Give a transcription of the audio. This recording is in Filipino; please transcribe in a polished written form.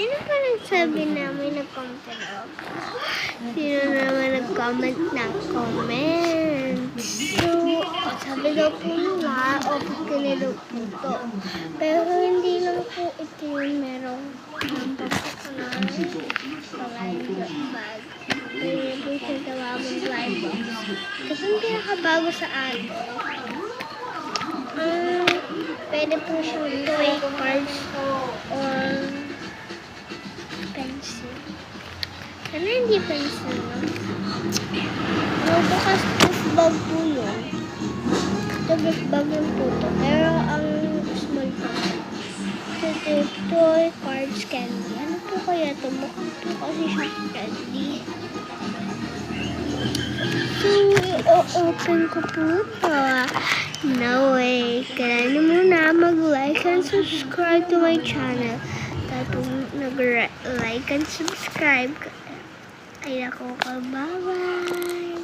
Sino pa nagsabi namin nag-comment? Sino naman nag-comment ng comments? So, sabi daw po nila, okay ka na daw po to. Pero hindi lang po ito yung merong pampapakanay pang-live bag. Pwede po siya tawagin live box. Kasi yung pinakabago sa atin, pwede po siyang toy cards or pencil. Sana hindi pencil, no? Bukas proof bag po yun. Ito proof bag lang po to. Pero ang small po. Ito toy cards candy. Ano po kaya ito? Mukhang po kasi siya candy. So, i-open ko po ito. No way. Kailangan muna mag-like and subscribe to my channel. Tapos nag-like and subscribe. Ay ako ka. Bye-bye.